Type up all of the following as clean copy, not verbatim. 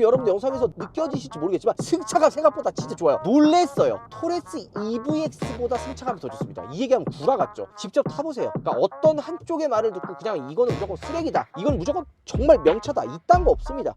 여러분들 영상에서 느껴지실지 모르겠지만 승차감 생각보다 진짜 좋아요. 놀랬어요. 토레스 EVX보다 승차감이 더 좋습니다. 이 얘기하면 구라 같죠? 직접 타보세요. 그러니까 어떤 한쪽의 말을 듣고 그냥 이거는 무조건 쓰레기다, 이건 무조건 정말 명차다, 이딴 거 없습니다.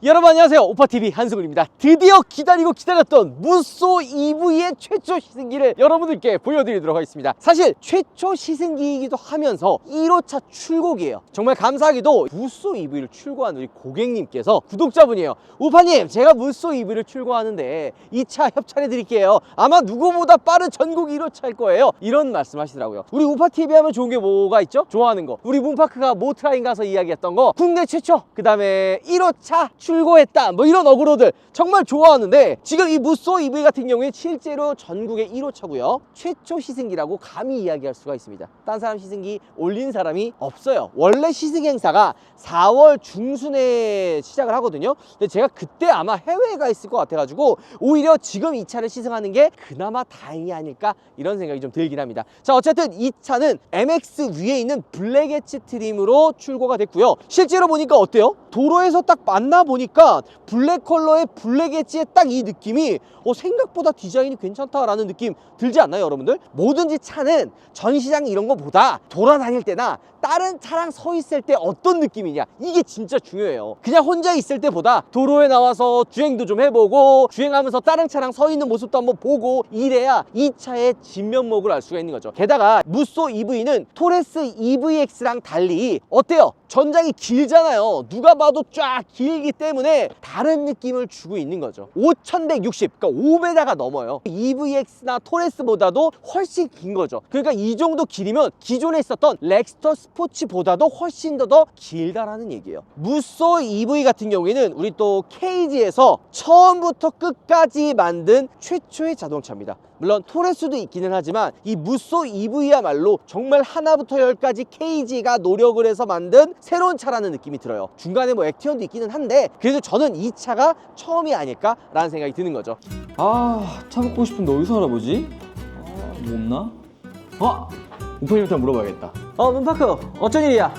여러분 안녕하세요, 오빠TV 한승훈입니다. 드디어 기다리고 기다렸던 무쏘 EV의 최초 시승기를 여러분들께 보여드리도록 하겠습니다. 사실 최초 시승기이기도 하면서 1호차 출고기예요. 정말 감사하게도 무쏘 EV를 출고한 우리 고객님께서 구독자분이에요. 오빠님, 제가 무쏘 EV를 출고하는데 이 차 협찬해 드릴게요. 아마 누구보다 빠른 전국 1호차일 거예요, 이런 말씀 하시더라고요. 우리 오빠TV 하면 좋은 게 뭐가 있죠? 좋아하는 거. 우리 문파크가 모트라인 가서 이야기했던 거, 국내 최초, 그 다음에 1호차 출고했다, 뭐 이런 어그로들 정말 좋아하는데, 지금 이 무쏘 EV 같은 경우에 실제로 전국의 1호차고요 최초 시승기라고 감히 이야기할 수가 있습니다. 딴 사람 시승기 올린 사람이 없어요. 원래 시승 행사가 4월 중순에 시작을 하거든요. 근데 제가 그때 아마 해외에 가 있을 것 같아가지고 오히려 지금 이 차를 시승하는 게 그나마 다행이 아닐까, 이런 생각이 좀 들긴 합니다. 자, 어쨌든 이 차는 MX 위에 있는 블랙 엣지 트림으로 출고가 됐고요. 실제로 보니까 어때요? 도로에서 딱 만나보니까 블랙 컬러의 블랙 엣지의 딱 이 느낌이 생각보다 디자인이 괜찮다라는 느낌 들지 않나요, 여러분들? 뭐든지 차는 전시장 이런 거보다 돌아다닐 때나 다른 차랑 서 있을 때 어떤 느낌이냐, 이게 진짜 중요해요. 그냥 혼자 있을 때보다 도로에 나와서 주행도 좀 해보고, 주행하면서 다른 차랑 서 있는 모습도 한번 보고, 이래야 이 차의 진면목을 알 수가 있는 거죠. 게다가 무쏘 EV는 토레스 EVX랑 달리 어때요? 전장이 길잖아요. 누가 봐도 쫙 길기 때문에 다른 느낌을 주고 있는 거죠. 5160, 그러니까 5m가 넘어요. EVX나 토레스보다도 훨씬 긴 거죠. 그러니까 이 정도 길이면 기존에 있었던 렉스터 스포츠보다도 훨씬 더 길다라는 얘기예요. 무쏘 EV 같은 경우에는 우리 또 KG에서 처음부터 끝까지 만든 최초의 자동차입니다. 물론 토레스도 있기는 하지만 이 무쏘 EV야말로 정말 하나부터 열까지 KG가 노력을 해서 만든 새로운 차라는 느낌이 들어요. 중간에 뭐 액티언도 있기는 한데 그래도 저는 이 차가 처음이 아닐까라는 생각이 드는 거죠. 차 먹고 싶은데 어디서 알아보지? 뭐 없나? 우편님한테 물어봐야겠다. 문파크, 어쩐 일이야?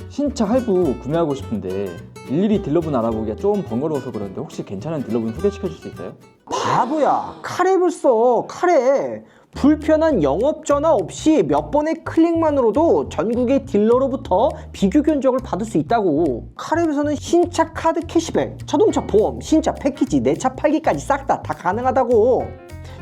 신차 할부 구매하고 싶은데 일일이 딜러분 알아보기가 좀 번거로워서 그런데 혹시 괜찮은 딜러분 소개시켜줄 수 있어요? 바보야, 카랩을 써, 카랩. 불편한 영업 전화 없이 몇 번의 클릭만으로도 전국의 딜러로부터 비교 견적을 받을 수 있다고. 카랩에서는 신차 카드 캐시백, 자동차 보험, 신차 패키지, 내 차 팔기까지 싹 다 가능하다고.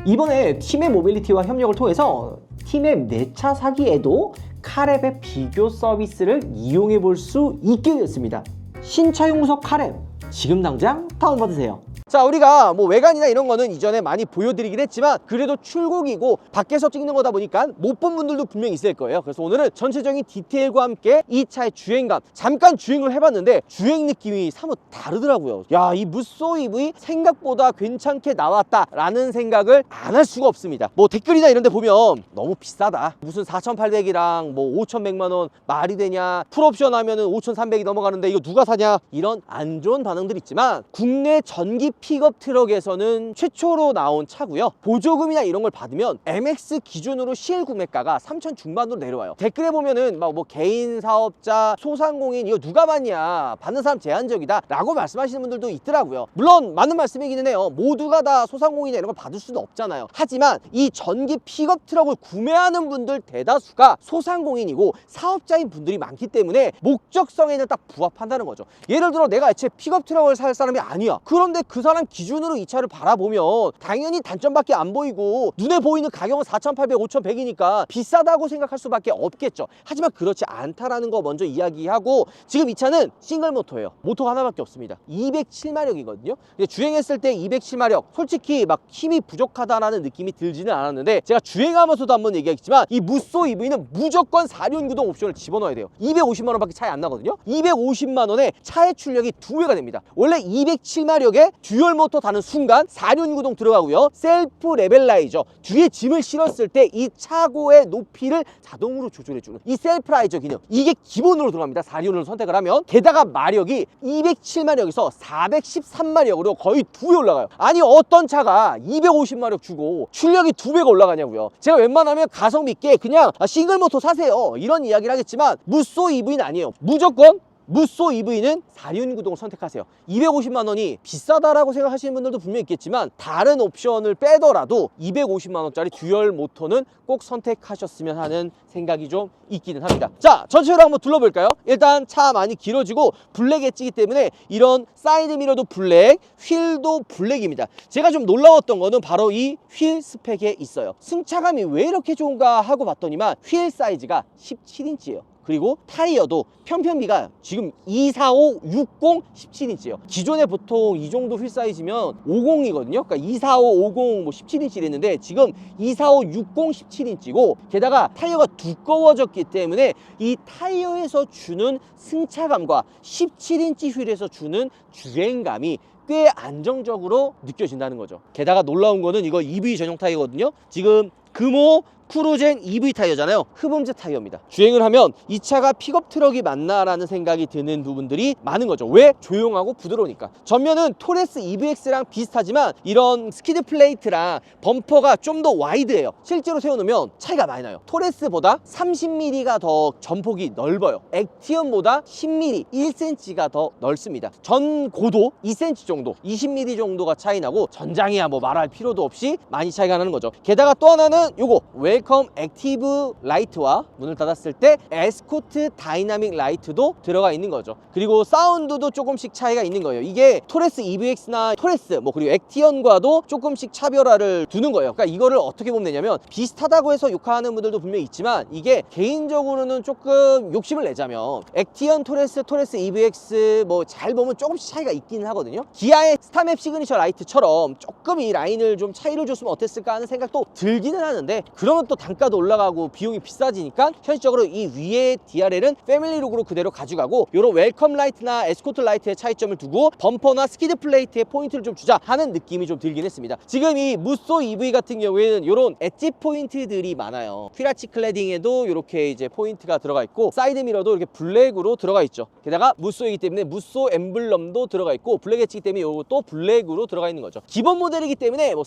이번에 티맵 모빌리티와 협력을 통해서 티맵 내 차 사기에도 카랩의 비교 서비스를 이용해 볼 수 있게 되었습니다. 신차용무석 카랩, 지금 당장 다운받으세요. 자, 우리가 뭐 외관이나 이런 거는 이전에 많이 보여드리긴 했지만 그래도 출고기고 밖에서 찍는 거다 보니까 못 본 분들도 분명히 있을 거예요. 그래서 오늘은 전체적인 디테일과 함께 이 차의 주행감, 잠깐 주행을 해봤는데 주행 느낌이 사뭇 다르더라고요. 야, 이 무쏘 EV 생각보다 괜찮게 나왔다라는 생각을 안 할 수가 없습니다. 뭐 댓글이나 이런 데 보면 너무 비싸다, 무슨 4,800이랑 뭐 5,100만 원 말이 되냐, 풀옵션 하면은 5,300이 넘어가는데 이거 누가 사냐, 이런 안 좋은 반응들 있지만 국내 전기 픽업 트럭에서는 최초로 나온 차고요. 보조금이나 이런 걸 받으면 MX 기준으로 실구매가가 3,000 중반으로 내려와요. 댓글에 보면은 막 뭐 개인 사업자, 소상공인 이거 누가 받냐, 받는 사람 제한적이다 라고 말씀하시는 분들도 있더라고요. 물론 맞는 말씀이기는 해요. 모두가 다 소상공인이나 이런 걸 받을 수는 없잖아요. 하지만 이 전기 픽업 트럭을 구매하는 분들 대다수가 소상공인이고 사업자인 분들이 많기 때문에 목적성에는 딱 부합한다는 거죠. 예를 들어 내가 애초에 픽업 트럭을 살 사람이 아니야. 그런데 그 사람 기준으로 이 차를 바라보면 당연히 단점밖에 안 보이고 눈에 보이는 가격은 4,800, 5,100이니까 비싸다고 생각할 수밖에 없겠죠. 하지만 그렇지 않다라는 거 먼저 이야기하고, 지금 이 차는 싱글 모터예요. 모터가 하나밖에 없습니다. 207마력이거든요 주행했을 때 207마력, 솔직히 막 힘이 부족하다라는 느낌이 들지는 않았는데 제가 주행하면서도 한번 얘기했지만 이 무쏘 EV는 무조건 4륜 구동 옵션을 집어넣어야 돼요. 250만 원밖에 차이 안 나거든요. 250만 원에 차의 출력이 2배가 됩니다. 원래 207마력에 듀얼 모터 다는 순간 4륜 구동 들어가고요. 셀프 레벨라이저, 뒤에 짐을 실었을 때 이 차고의 높이를 자동으로 조절해주는 이 셀프라이저 기능, 이게 기본으로 들어갑니다. 4륜을 선택을 하면. 게다가 마력이 207마력에서 413마력으로 거의 2배 올라가요. 아니 어떤 차가 250마력 주고 출력이 2배가 올라가냐고요. 제가 웬만하면 가성비 있게 그냥 싱글 모터 사세요 이런 이야기를 하겠지만 무쏘 EV는 아니에요. 무조건 무쏘 EV는 4륜 구동을 선택하세요. 250만 원이 비싸다라고 생각하시는 분들도 분명히 있겠지만 다른 옵션을 빼더라도 250만 원짜리 듀얼 모터는 꼭 선택하셨으면 하는 생각이 좀 있기는 합니다. 자, 전체로 한번 둘러볼까요? 일단 차 많이 길어지고 블랙 엣지이기 때문에 이런 사이드 미러도 블랙, 휠도 블랙입니다. 제가 좀 놀라웠던 거는 바로 이 휠 스펙에 있어요. 승차감이 왜 이렇게 좋은가 하고 봤더니만 휠 사이즈가 17인치예요. 그리고 타이어도 편편비가 지금 245, 60, 17인치예요. 기존에 보통 이 정도 휠 사이즈면 50이거든요. 그러니까 245, 50, 뭐 17인치 이랬는데 지금 245, 60, 17인치고 게다가 타이어가 두꺼워졌기 때문에 이 타이어에서 주는 승차감과 17인치 휠에서 주는 주행감이 꽤 안정적으로 느껴진다는 거죠. 게다가 놀라운 거는 이거 EV 전용 타이어거든요. 지금 금호 크루젠 EV 타이어잖아요. 흡음재 타이어입니다. 주행을 하면 이 차가 픽업 트럭이 맞나라는 생각이 드는 부분들이 많은 거죠. 왜? 조용하고 부드러우니까. 전면은 토레스 EVX랑 비슷하지만 이런 스키드 플레이트랑 범퍼가 좀 더 와이드해요. 실제로 세워놓으면 차이가 많이 나요. 토레스보다 30mm가 더 전폭이 넓어요. 액티언보다 10mm, 1cm가 더 넓습니다. 전 고도 2cm 정도, 20mm 정도가 차이 나고 전장이야 뭐 말할 필요도 없이 많이 차이가 나는 거죠. 게다가 또 하나는 요거 웰컴 액티브 라이트와 문을 닫았을 때 에스코트 다이나믹 라이트도 들어가 있는 거죠. 그리고 사운드도 조금씩 차이가 있는 거예요. 이게 토레스 EVX나 토레스 뭐 그리고 액티언과도 조금씩 차별화를 두는 거예요. 그러니까 이거를 어떻게 보면 되냐면 비슷하다고 해서 욕하는 분들도 분명히 있지만 이게 개인적으로는 조금 욕심을 내자면 액티언 토레스, 토레스 EVX 뭐 잘 보면 조금씩 차이가 있기는 하거든요. 기아의 스타맵 시그니처 라이트처럼 조금 이 라인을 좀 차이를 줬으면 어땠을까 하는 생각도 들기는 하는데 그러면 또 단가도 올라가고 비용이 비싸지니까 현실적으로 이 위에 DRL은 패밀리룩으로 그대로 가져가고 이런 웰컴 라이트나 에스코트 라이트의 차이점을 두고 범퍼나 스키드 플레이트에 포인트를 좀 주자 하는 느낌이 좀 들긴 했습니다. 지금 이 무쏘 EV 같은 경우에는 이런 엣지 포인트들이 많아요. 휘라치 클래딩에도 이렇게 이제 포인트가 들어가 있고 사이드 미러도 이렇게 블랙으로 들어가 있죠. 게다가 무쏘이기 때문에 무쏘 엠블럼도 들어가 있고 블랙 엣지이기 때문에 이것도 블랙으로 들어가 있는 거죠. 기본 모델이기 때문에 뭐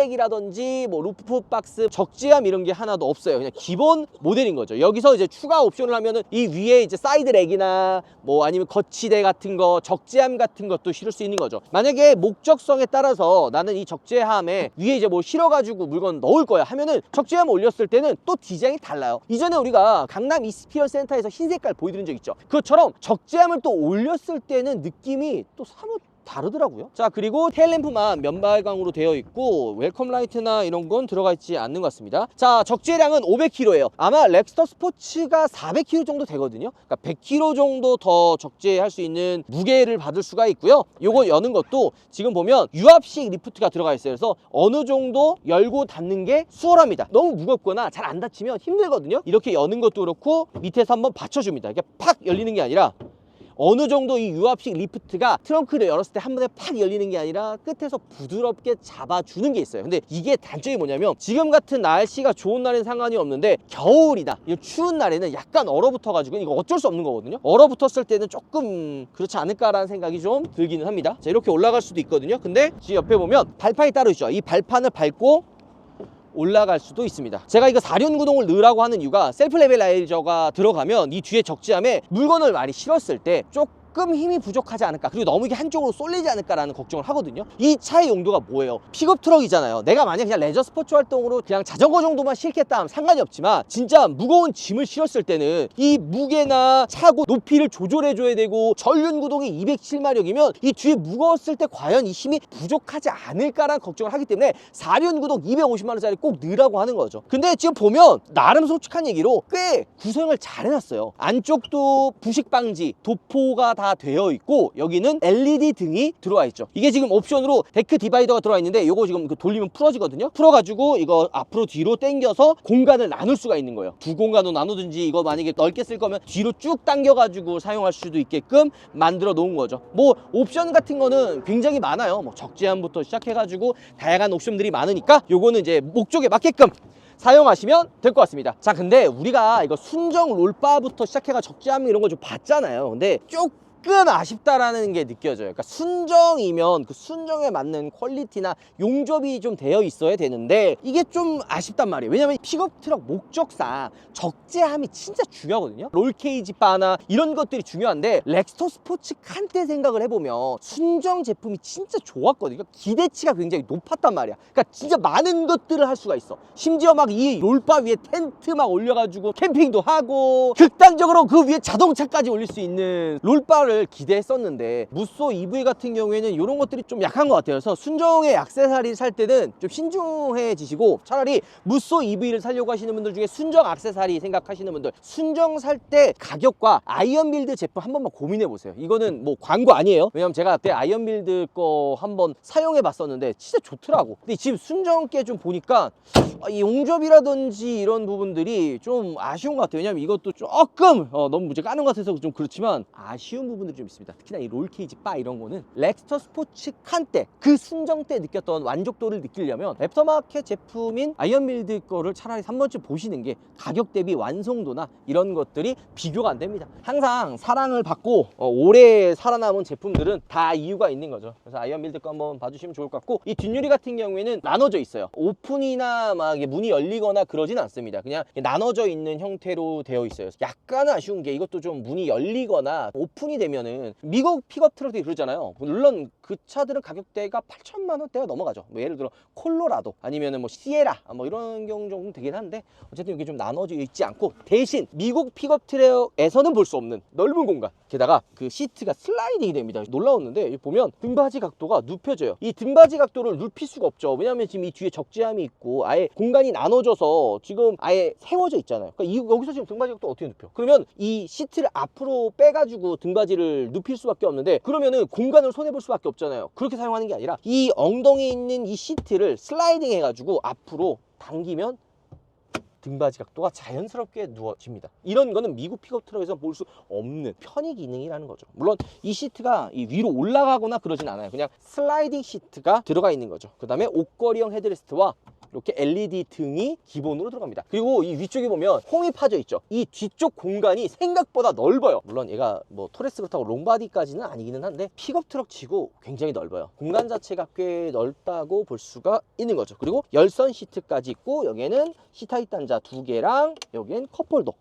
사이드렉이라든지 뭐 루프 박스 적재함 이런 게 하나도 없어요. 그냥 기본 모델인 거죠. 여기서 이제 추가 옵션을 하면은 이 위에 이제 사이드렉이나 뭐 아니면 거치대 같은 거 적재함 같은 것도 실을 수 있는 거죠. 만약에 목적성에 따라서 나는 이 적재함에 위에 이제 뭐 실어가지고 물건 넣을 거야 하면은 적재함 올렸을 때는 또 디자인이 달라요. 이전에 우리가 강남 이스피어 센터에서 흰 색깔 보여드린 적 있죠. 그것처럼 적재함을 또 올렸을 때는 느낌이 또 사뭇 다르더라고요. 자, 그리고 테일램프만 면발광으로 되어 있고 웰컴 라이트나 이런 건 들어가 있지 않는 것 같습니다. 자, 적재량은 500kg예요. 아마 렉스터 스포츠가 400kg 정도 되거든요. 그러니까 100kg 정도 더 적재할 수 있는 무게를 받을 수가 있고요. 요거 여는 것도 지금 보면 유압식 리프트가 들어가 있어요. 그래서 어느 정도 열고 닫는 게 수월합니다. 너무 무겁거나 잘 안 닫히면 힘들거든요. 이렇게 여는 것도 그렇고 밑에서 한번 받쳐줍니다. 이게 팍 열리는 게 아니라 어느 정도 이 유압식 리프트가 트렁크를 열었을 때 한 번에 팍 열리는 게 아니라 끝에서 부드럽게 잡아주는 게 있어요. 근데 이게 단점이 뭐냐면 지금 같은 날씨가 좋은 날엔 상관이 없는데 겨울이다, 이 추운 날에는 약간 얼어붙어가지고 이거 어쩔 수 없는 거거든요. 얼어붙었을 때는 조금 그렇지 않을까라는 생각이 좀 들기는 합니다. 자, 이렇게 올라갈 수도 있거든요. 근데 지금 옆에 보면 발판이 따로 있죠. 이 발판을 밟고 올라갈 수도 있습니다. 제가 이거 4륜 구동을 넣으라고 하는 이유가 셀프 레벨라이저가 들어가면 이 뒤에 적재함에 물건을 많이 실었을 때 조금 힘이 부족하지 않을까, 그리고 너무 이게 한쪽으로 쏠리지 않을까라는 걱정을 하거든요. 이 차의 용도가 뭐예요? 픽업 트럭이잖아요. 내가 만약 그냥 레저 스포츠 활동으로 그냥 자전거 정도만 실겠다 하면 상관이 없지만 진짜 무거운 짐을 실었을 때는 이 무게나 차고 높이를 조절해줘야 되고 전륜 구동이 207마력이면 이 뒤에 무거웠을 때 과연 이 힘이 부족하지 않을까라는 걱정을 하기 때문에 4륜 구동 250만원짜리 꼭 넣으라고 하는 거죠. 근데 지금 보면 나름 솔직한 얘기로 꽤 구성을 잘 해놨어요. 안쪽도 부식 방지, 도포가 다 되어 있고 여기는 LED 등이 들어와 있죠. 이게 지금 옵션으로 데크 디바이더가 들어와 있는데 이거 지금 돌리면 풀어지거든요. 풀어가지고 이거 앞으로 뒤로 당겨서 공간을 나눌 수가 있는 거예요. 두 공간으로 나누든지 이거 만약에 넓게 쓸 거면 뒤로 쭉 당겨가지고 사용할 수도 있게끔 만들어 놓은 거죠. 뭐 옵션 같은 거는 굉장히 많아요. 뭐 적재함부터 시작해가지고 다양한 옵션들이 많으니까 요거는 이제 목적에 맞게끔 사용하시면 될 것 같습니다. 자, 근데 우리가 이거 순정 롤바부터 시작해가 적재함 이런 거 좀 봤잖아요. 근데 조금 조금 아쉽다라는 게 느껴져요. 그러니까 순정이면 그 순정에 맞는 퀄리티나 용접이 좀 되어 있어야 되는데 이게 좀 아쉽단 말이에요. 왜냐면 픽업 트럭 목적상 적재함이 진짜 중요하거든요. 롤케이지 바나 이런 것들이 중요한데 렉스터 스포츠 칸때 생각을 해보면 순정 제품이 진짜 좋았거든요. 그러니까 기대치가 굉장히 높았단 말이야. 그러니까 진짜 많은 것들을 할 수가 있어. 심지어 막 이 롤바 위에 텐트 막 올려가지고 캠핑도 하고 극단적으로 그 위에 자동차까지 올릴 수 있는 롤바를 기대했었는데 무쏘 EV 같은 경우에는 이런 것들이 좀 약한 것 같아요. 그래서 순정의 액세서리를 살 때는 좀 신중해지시고 차라리 무쏘 EV를 사려고 하시는 분들 중에 순정 액세서리 생각하시는 분들 순정 살 때 가격과 아이언빌드 제품 한 번만 고민해 보세요. 이거는 뭐 광고 아니에요. 왜냐면 제가 그때 아이언빌드 거 한번 사용해 봤었는데 진짜 좋더라고. 근데 지금 순정 게 좀 보니까 이 용접이라든지 이런 부분들이 좀 아쉬운 것 같아요. 왜냐면 이것도 조금 너무 무제 까는 것 같아서 좀 그렇지만 아쉬운 부분들이 좀 있습니다. 특히나 이 롤케이지 바 이런 거는 렉스터 스포츠 칸 때 그 순정 때 느꼈던 만족도를 느끼려면 애프터마켓 제품인 아이언빌드 거를 차라리 3번쯤 보시는 게 가격 대비 완성도나 이런 것들이 비교가 안 됩니다. 항상 사랑을 받고 오래 살아남은 제품들은 다 이유가 있는 거죠. 그래서 아이언빌드 거 한번 봐주시면 좋을 것 같고 이 뒷유리 같은 경우에는 나눠져 있어요. 오픈이나 막 문이 열리거나 그러진 않습니다. 그냥 나눠져 있는 형태로 되어 있어요. 약간 아쉬운 게 이것도 좀 문이 열리거나 오픈이 되면은 미국 픽업 트럭들이 그러잖아요. 물론 그 차들은 가격대가 8천만 원대가 넘어가죠. 뭐 예를 들어 콜로라도 아니면은 뭐 시에라 뭐 이런 경우 정도 되긴 한데 어쨌든 이게 좀 나눠져 있지 않고 대신 미국 픽업 트럭에서는 볼 수 없는 넓은 공간 게다가 그 시트가 슬라이딩이 됩니다. 놀라웠는데 보면 등받이 각도가 눕혀져요. 이 등받이 각도를 눕힐 수가 없죠. 왜냐하면 지금 이 뒤에 적재함이 있고 아예 공간이 나눠져서 지금 아예 세워져 있잖아요. 그러니까 여기서 지금 등받이 각도 어떻게 눕혀? 그러면 이 시트를 앞으로 빼가지고 등받이를 눕힐 수밖에 없는데 그러면은 공간을 손해볼 수밖에 없잖아요. 그렇게 사용하는 게 아니라 이 엉덩이에 있는 이 시트를 슬라이딩 해가지고 앞으로 당기면 등받이 각도가 자연스럽게 누워집니다. 이런 거는 미국 픽업 트럭에서 볼 수 없는 편의 기능이라는 거죠. 물론 이 시트가 이 위로 올라가거나 그러진 않아요. 그냥 슬라이딩 시트가 들어가 있는 거죠. 그 다음에 옷걸이형 헤드레스트와 이렇게 LED 등이 기본으로 들어갑니다. 그리고 이 위쪽에 보면 홈이 파져 있죠. 이 뒤쪽 공간이 생각보다 넓어요. 물론 얘가 뭐 토레스 그렇다고 롱바디까지는 아니기는 한데 픽업 트럭 치고 굉장히 넓어요. 공간 자체가 꽤 넓다고 볼 수가 있는 거죠. 그리고 열선 시트까지 있고 여기에는 시타입 단자 2개랑 여기엔 컵홀더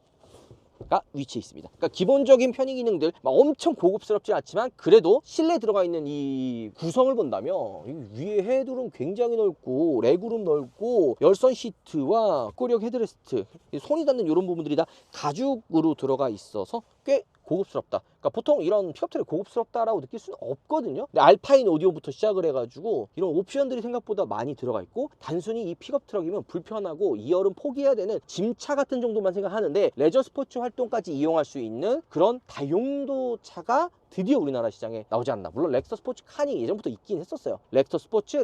가 위치해 있습니다. 그러니까 기본적인 편의 기능들 막 엄청 고급스럽지 않지만 그래도 실내에 들어가 있는 이 구성을 본다면 위에 헤드룸 굉장히 넓고 레그룸 넓고 열선 시트와 꼬리형 헤드레스트 손이 닿는 이런 부분들이 다 가죽으로 들어가 있어서 꽤 고급스럽다. 그러니까 보통 이런 픽업트럭이 고급스럽다라고 느낄 수는 없거든요. 근데 알파인 오디오부터 시작을 해가지고 이런 옵션들이 생각보다 많이 들어가 있고 단순히 이 픽업트럭이면 불편하고 2열은 포기해야 되는 짐차 같은 정도만 생각하는데 레저 스포츠 활동까지 이용할 수 있는 그런 다용도 차가 드디어 우리나라 시장에 나오지 않나. 물론 렉서 스포츠 칸이 예전부터 있긴 했었어요. 렉서 스포츠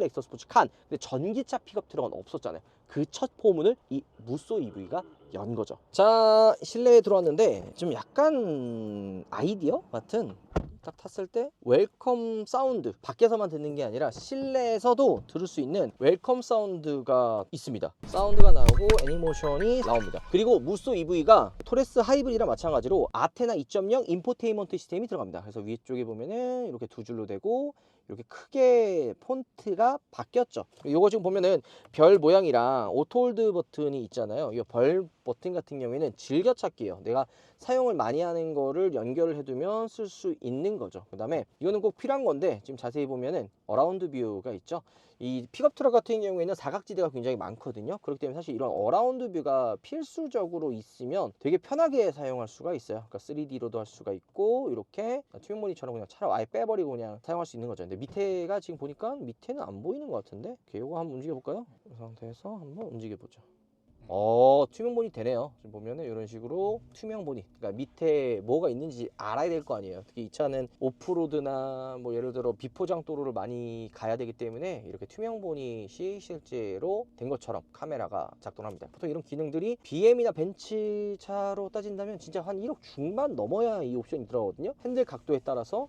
칸. 근데 전기차 픽업 트럭은 없었잖아요. 그 첫 포문을 이 무쏘 EV가 연 거죠. 자, 실내에 들어왔는데 좀 약간 아이디어 같은 딱 탔을 때 웰컴 사운드 밖에서만 듣는 게 아니라 실내에서도 들을 수 있는 웰컴 사운드가 있습니다. 사운드가 나오고 애니모션이 나옵니다. 그리고 무쏘 EV가 토레스 하이브리드랑 마찬가지로 아테나 2.0 인포테인먼트 시스템이 들어갑니다. 그래서 위쪽에 보면은 이렇게 두 줄로 되고 이렇게 크게 폰트가 바뀌었죠. 이거 지금 보면은 별 모양이랑 오토홀드 버튼이 있잖아요. 이 별 버튼 같은 경우에는 즐겨찾기예요. 내가 사용을 많이 하는 거를 연결을 해두면 쓸 수 있는 거죠. 그 다음에 이거는 꼭 필요한 건데 지금 자세히 보면은 어라운드 뷰가 있죠. 이 픽업 트럭 같은 경우에는 사각지대가 굉장히 많거든요. 그렇기 때문에 사실 이런 어라운드 뷰가 필수적으로 있으면 되게 편하게 사용할 수가 있어요. 그러니까 3D로도 할 수가 있고 이렇게 투명 모니터처럼 그냥 차를 아예 빼버리고 그냥 사용할 수 있는 거죠. 근데 밑에가 지금 보니까 밑에는 안 보이는 것 같은데 이거 한번 움직여 볼까요? 이 상태에서 한번 움직여 보죠. 투명 본이 되네요. 지금 보면은 이런 식으로 투명 본이, 그러니까 밑에 뭐가 있는지 알아야 될 거 아니에요. 특히 이 차는 오프로드나 뭐 예를 들어 비포장 도로를 많이 가야 되기 때문에 이렇게 투명 보닛이 실제로 된 것처럼 카메라가 작동합니다. 보통 이런 기능들이 BM이나 벤츠 차로 따진다면 진짜 한 1억 중반 넘어야 이 옵션이 들어가거든요. 핸들 각도에 따라서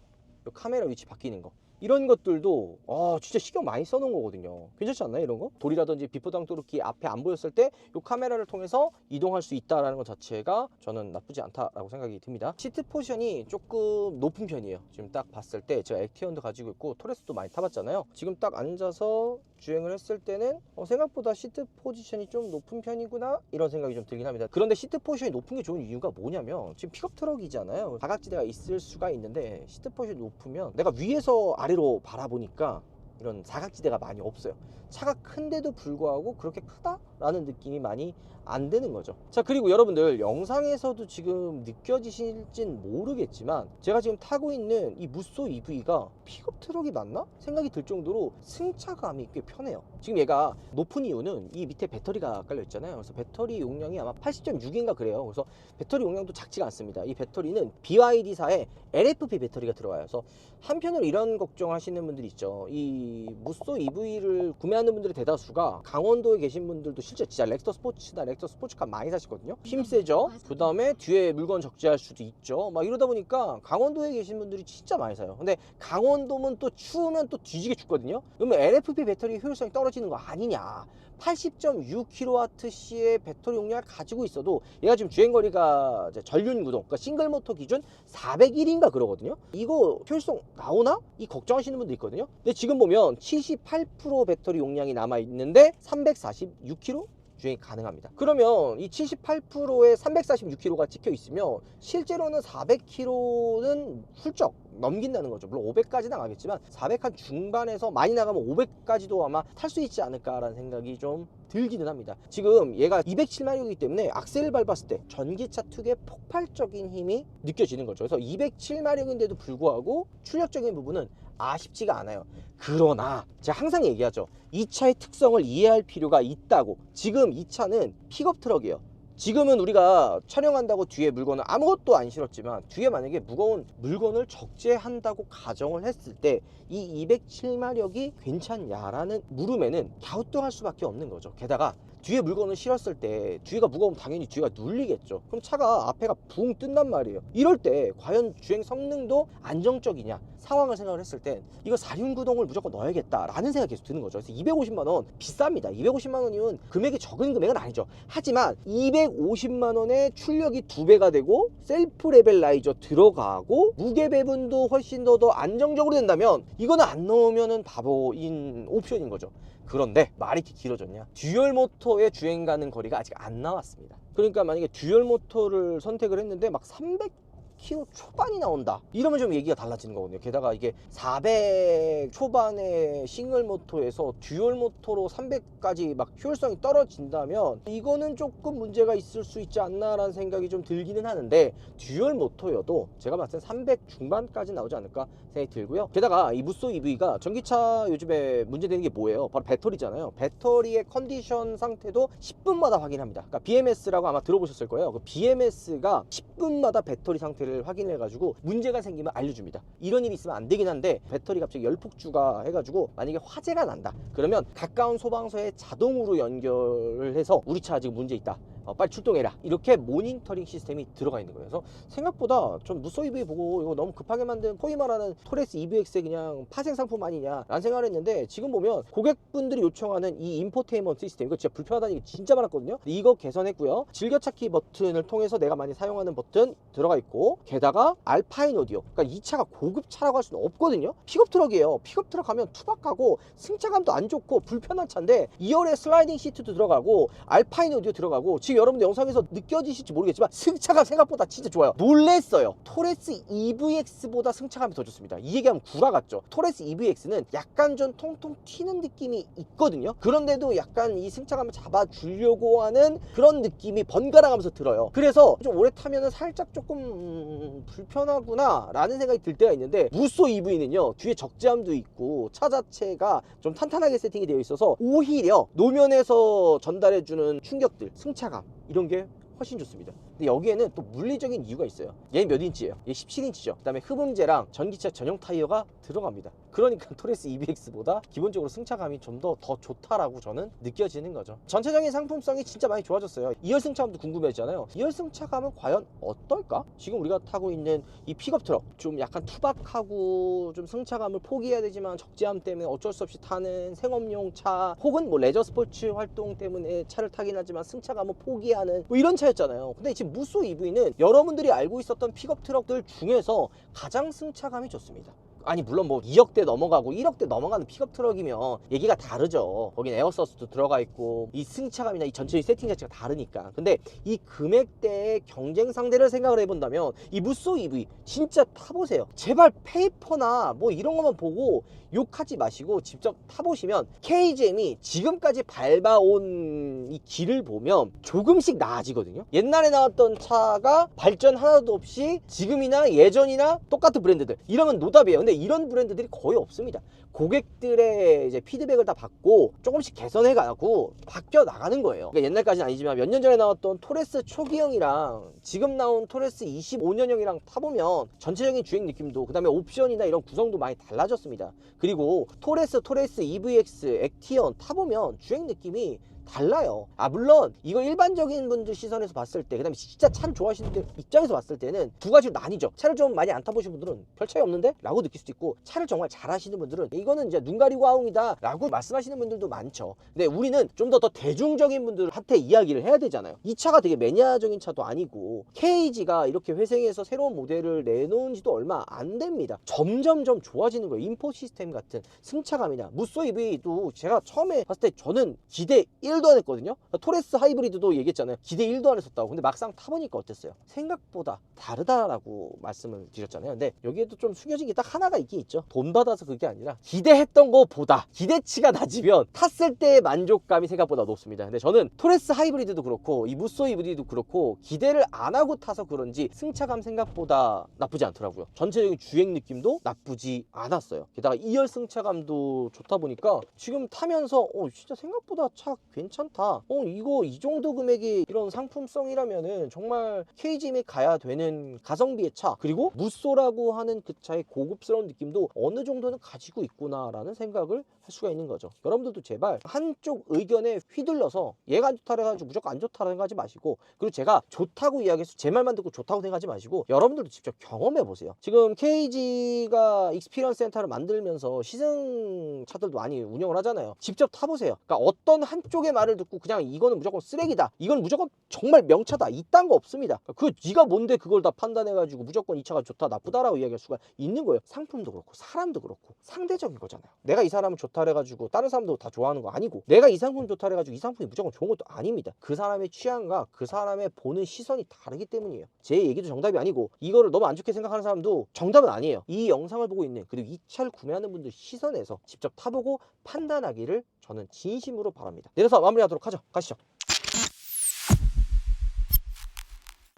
카메라 위치 바뀌는 거, 이런 것들도 진짜 신경 많이 써놓은 거거든요. 괜찮지 않나요? 이런 거? 돌이라든지 비포 당토르키 앞에 안 보였을 때 이 카메라를 통해서 이동할 수 있다는 것 자체가 저는 나쁘지 않다라고 생각이 듭니다. 시트 포지션이 조금 높은 편이에요. 지금 딱 봤을 때 제가 액티언도 가지고 있고 토레스도 많이 타봤잖아요. 지금 딱 앉아서 주행을 했을 때는 생각보다 시트 포지션이 좀 높은 편이구나 이런 생각이 좀 들긴 합니다. 그런데 시트 포지션이 높은 게 좋은 이유가 뭐냐면 지금 픽업 트럭이잖아요. 사각지대가 있을 수가 있는데 시트 포지션이 높으면 내가 위에서 아래로 바라보니까 이런 사각지대가 많이 없어요. 차가 큰데도 불구하고 그렇게 크다라는 느낌이 많이 안 드는 거죠. 자, 그리고 여러분들 영상에서도 지금 느껴지실진 모르겠지만 제가 지금 타고 있는 이 무쏘 EV가 픽업 트럭이 맞나? 생각이 들 정도로 승차감이 꽤 편해요. 지금 얘가 높은 이유는 이 밑에 배터리가 깔려 있잖아요. 그래서 배터리 용량이 아마 80.6인가 그래요. 그래서 배터리 용량도 작지가 않습니다. 이 배터리는 BYD사의 LFP 배터리가 들어와요. 그래서 한편으로 이런 걱정하시는 분들이 있죠. 이 무쏘 EV를 구매하는 분들의 대다수가 강원도에 계신 분들도 실제 진짜 렉터 스포츠나 렉터 스포츠카 많이 사시거든요. 힘세죠. 그 다음에 뒤에 물건 적재할 수도 있죠. 막 이러다 보니까 강원도에 계신 분들이 진짜 많이 사요. 근데 강원도면 또 추우면 또 뒤지게 춥거든요. 그러면 LFP 배터리 효율성이 떨어지는 거 아니냐. 80.6kWh의 배터리 용량을 가지고 있어도 얘가 지금 주행거리가 전륜 구동, 그러니까 싱글 모터 기준 401인가 그러거든요. 이거 효율성 나오나? 이 걱정하시는 분도 있거든요. 근데 지금 보면 78% 배터리 용량이 남아 있는데 346km 주행이 가능합니다. 그러면 이 78%에 346km가 찍혀 있으면 실제로는 400km는 훌쩍 넘긴다는 거죠. 물론 500까지 나가겠지만 400 한 중반에서 많이 나가면 500까지도 아마 탈 수 있지 않을까라는 생각이 좀 들기는 합니다. 지금 얘가 207마력이기 때문에 악셀을 밟았을 때 전기차 특유의 폭발적인 힘이 느껴지는 거죠. 그래서 207마력인데도 불구하고 출력적인 부분은 아쉽지가 않아요. 그러나 제가 항상 얘기하죠. 이 차의 특성을 이해할 필요가 있다고. 지금 이 차는 픽업 트럭이에요. 지금은 우리가 촬영한다고 뒤에 물건을 아무것도 안 실었지만 뒤에 만약에 무거운 물건을 적재한다고 가정을 했을 때 이 207마력이 괜찮냐라는 물음에는 갸우뚱할 수밖에 없는 거죠. 게다가 뒤에 물건을 실었을 때 뒤가 무거우면 당연히 뒤가 눌리겠죠. 그럼 차가 앞에가 붕 뜬단 말이에요. 이럴 때 과연 주행 성능도 안정적이냐 상황을 생각을 했을 땐 이거 4륜 구동을 무조건 넣어야겠다라는 생각이 계속 드는 거죠. 그래서 250만 원 비쌉니다. 250만 원이면 금액이 적은 금액은 아니죠. 하지만 250만 원에 출력이 2배가 되고 셀프 레벨라이저 들어가고 무게 배분도 훨씬 더 안정적으로 된다면 이거는 안 넣으면은 바보인 옵션인 거죠. 그런데 말이 이렇게 길어졌냐? 듀얼 모터의 주행 가는 거리가 아직 안 나왔습니다. 그러니까 만약에 듀얼 모터를 선택을 했는데 막 300km 초반이 나온다 이러면 좀 얘기가 달라지는 거거든요. 게다가 이게 400 초반의 싱글 모터에서 듀얼 모터로 300까지 막 효율성이 떨어진다면 이거는 조금 문제가 있을 수 있지 않나 라는 생각이 좀 들기는 하는데 듀얼 모터여도 제가 봤을 때 300 중반까지 나오지 않을까 생각이 들고요. 게다가 이 무쏘 EV가 전기차 요즘에 문제되는 게 뭐예요? 바로 배터리잖아요. 배터리의 컨디션 상태도 10분마다 확인합니다. 그러니까 BMS라고 아마 들어보셨을 거예요. 그 BMS가 10분마다 배터리 상태를 확인해가지고 문제가 생기면 알려줍니다. 이런 일이 있으면 안 되긴 한데 배터리 갑자기 열폭주가 해가지고 만약에 화재가 난다 그러면 가까운 소방서에 자동으로 연결을 해서 우리 차 지금 문제 있다, 빨리 출동해라, 이렇게 모니터링 시스템이 들어가 있는 거예요. 그래서 생각보다 전 무쏘 EV 보고 이거 너무 급하게 만든 소위 말하는 토레스 EVX의 그냥 파생 상품 아니냐 라는 생각을 했는데 지금 보면 고객분들이 요청하는 이 인포테인먼트 시스템 이거 진짜 불편하다는 게 진짜 많았거든요. 이거 개선했고요. 즐겨찾기 버튼을 통해서 내가 많이 사용하는 버튼 들어가 있고 게다가 알파인 오디오, 그러니까 이 차가 고급 차라고 할 수는 없거든요. 픽업 트럭이에요. 픽업 트럭 하면 투박하고 승차감도 안 좋고 불편한 차인데 2열에 슬라이딩 시트도 들어가고 알파인 오디오 들어가고 지금 여러분들 영상에서 느껴지실지 모르겠지만 승차감 생각보다 진짜 좋아요. 놀랬어요. 토레스 EVX보다 승차감이 더 좋습니다. 이 얘기하면 구라 같죠. 토레스 EVX는 약간 좀 통통 튀는 느낌이 있거든요. 그런데도 약간 이 승차감을 잡아주려고 하는 그런 느낌이 번갈아 가면서 들어요. 그래서 좀 오래 타면은 살짝 조금 불편하구나 라는 생각이 들 때가 있는데 무쏘 EV는요 뒤에 적재함도 있고 차 자체가 좀 탄탄하게 세팅이 되어 있어서 오히려 노면에서 전달해주는 충격들, 승차감 이런 게 훨씬 좋습니다. 근데 여기에는 또 물리적인 이유가 있어요. 얘는 몇 인치예요? 얘 17인치죠. 그 다음에 흡음재랑 전기차 전용 타이어가 들어갑니다. 그러니까 토레스 EVX보다 기본적으로 승차감이 좀 더 좋다라고 저는 느껴지는 거죠. 전체적인 상품성이 진짜 많이 좋아졌어요. 2열 승차감도 궁금해지잖아요. 2열 승차감은 과연 어떨까? 지금 우리가 타고 있는 이 픽업 트럭, 좀 약간 투박하고 좀 승차감을 포기해야 되지만 적재함 때문에 어쩔 수 없이 타는 생업용 차, 혹은 뭐 레저 스포츠 활동 때문에 차를 타긴 하지만 승차감을 포기하는 뭐 이런 차였잖아요. 근데 지금 무쏘 EV는 여러분들이 알고 있었던 픽업 트럭들 중에서 가장 승차감이 좋습니다. 아니 물론 뭐 2억대 넘어가고 1억대 넘어가는 픽업 트럭이면 얘기가 다르죠. 거긴 에어서스도 들어가 있고 이 승차감이나 이 전체의 세팅 자체가 다르니까. 근데 이 금액대의 경쟁 상대를 생각을 해본다면 이 무쏘 EV 진짜 타보세요. 제발 페이퍼나 뭐 이런 것만 보고 욕하지 마시고 직접 타보시면 KGM이 지금까지 밟아온 이 길을 보면 조금씩 나아지거든요. 옛날에 나왔던 차가 발전 하나도 없이 지금이나 예전이나 똑같은 브랜드들 이러면 노답이에요. 근데 이런 브랜드들이 거의 없습니다. 고객들의 이제 피드백을 다 받고 조금씩 개선해가고 바뀌어 나가는 거예요. 그러니까 옛날까지는 아니지만 몇 년 전에 나왔던 토레스 초기형이랑 지금 나온 토레스 25년형이랑 타보면 전체적인 주행 느낌도 그 다음에 옵션이나 이런 구성도 많이 달라졌습니다. 그리고 토레스 EVX, 액티언 타보면 주행 느낌이 달라요. 물론 이거 일반적인 분들 시선에서 봤을 때, 그 다음에 진짜 차를 좋아하시는 분들 입장에서 봤을 때는 두 가지로 나뉘죠. 차를 좀 많이 안 타보신 분들은 별 차이 없는데? 라고 느낄 수도 있고, 차를 정말 잘 하시는 분들은 이거는 이제 눈 가리고 아웅이다 라고 말씀하시는 분들도 많죠. 근데 우리는 좀 더 대중적인 분들한테 이야기를 해야 되잖아요. 이 차가 되게 매니아적인 차도 아니고 KG가 이렇게 회생해서 새로운 모델을 내놓은 지도 얼마 안 됩니다. 점점점 좋아지는 거예요. 인포 시스템 같은 승차감이나 무쏘 EV도 제가 처음에 봤을 때 저는 기대 1도 안 했거든요. 토레스 하이브리드도 얘기했잖아요. 기대 1도 안 했었다고. 근데 막상 타보니까 어땠어요? 생각보다 다르다라고 말씀을 드렸잖아요. 근데 여기에도 좀 숨겨진 게 딱 하나가 있긴 있죠. 돈 받아서 그게 아니라 기대했던 것보다 기대치가 낮으면 탔을 때의 만족감이 생각보다 높습니다. 근데 저는 토레스 하이브리드도 그렇고 이 무쏘 EV도 그렇고 기대를 안 하고 타서 그런지 승차감 생각보다 나쁘지 않더라고요. 전체적인 주행 느낌도 나쁘지 않았어요. 게다가 2열 승차감도 좋다 보니까 지금 타면서 진짜 생각보다 차 괜찮다. 이거 이 정도 금액이 이런 상품성이라면은 정말 KGM에 가야 되는 가성비의 차, 그리고 무쏘라고 하는 그 차의 고급스러운 느낌도 어느 정도는 가지고 있구나라는 생각을 할 수가 있는 거죠. 여러분들도 제발 한쪽 의견에 휘둘러서 얘가 안 좋다고 해가지고 무조건 안 좋다고 생각하지 마시고, 그리고 제가 좋다고 이야기해서 제 말만 듣고 좋다고 생각하지 마시고 여러분들도 직접 경험해 보세요. 지금 KG가 익스피리언스 센터를 만들면서 시승 차들도 많이 운영을 하잖아요. 직접 타보세요. 그러니까 어떤 한쪽의 말을 듣고 그냥 이거는 무조건 쓰레기다, 이건 무조건 정말 명차다, 이딴 거 없습니다. 네가 뭔데 그걸 다 판단해가지고 무조건 이 차가 좋다 나쁘다라고 이야기할 수가 있는 거예요. 상품도 그렇고 사람도 그렇고 상대적인 거잖아요. 내가 이 사람을 좋다 해가지고 다른 사람도 다 좋아하는 거 아니고, 내가 이 상품 좋다 해가지고 이 상품이 무조건 좋은 것도 아닙니다. 그 사람의 취향과 그 사람의 보는 시선이 다르기 때문이에요. 제 얘기도 정답이 아니고 이거를 너무 안 좋게 생각하는 사람도 정답은 아니에요. 이 영상을 보고 있는, 그리고 이 차를 구매하는 분들 시선에서 직접 타보고 판단하기를 저는 진심으로 바랍니다. 내려서 마무리하도록 하죠. 가시죠.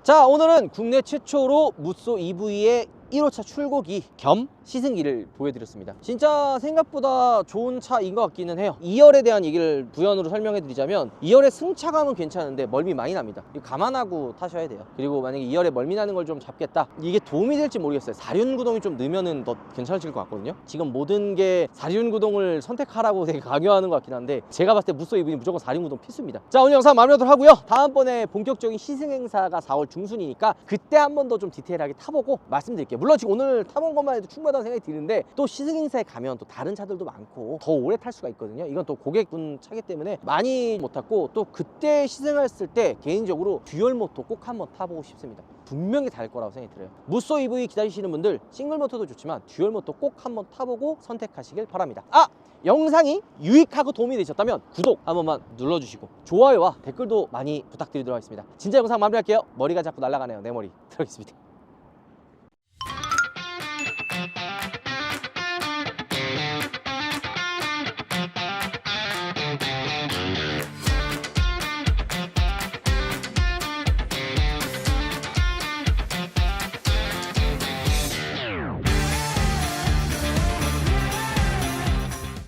자, 오늘은 국내 최초로 무쏘 EV의 1호차 출고기 겸 시승기를 보여드렸습니다. 진짜 생각보다 좋은 차인 것 같기는 해요. 2열에 대한 얘기를 부연으로 설명해 드리자면 2열의 승차감은 괜찮은데 멀미 많이 납니다. 이거 감안하고 타셔야 돼요. 그리고 만약에 2열에 멀미 나는 걸 좀 잡겠다, 이게 도움이 될지 모르겠어요. 4륜 구동이 좀 넣으면은 더 괜찮아질 것 같거든요. 지금 모든 게 4륜 구동을 선택하라고 되게 강요하는 것 같긴 한데 제가 봤을 때 무쏘 EV는 무조건 4륜 구동 필수입니다. 자, 오늘 영상 마무리하도록 하고요. 다음번에 본격적인 시승 행사가 4월 중순이니까 그때 한 번 더 좀 디테일하게 타보고 말씀드릴게요. 물론 지금 오늘 타본 것만 해도 충분하다는 생각이 드는데 또 시승 행사에 가면 또 다른 차들도 많고 더 오래 탈 수가 있거든요. 이건 또 고객분 차기 때문에 많이 못 탔고, 또 그때 시승했을 때 개인적으로 듀얼 모터 꼭 한번 타보고 싶습니다. 분명히 다를 거라고 생각이 들어요. 무쏘 EV 기다리시는 분들 싱글 모터도 좋지만 듀얼 모터 꼭 한번 타보고 선택하시길 바랍니다. 영상이 유익하고 도움이 되셨다면 구독 한 번만 눌러주시고 좋아요와 댓글도 많이 부탁드리도록 하겠습니다. 진짜 영상 마무리할게요. 머리가 자꾸 날아가네요. 내 머리 들어가겠습니다.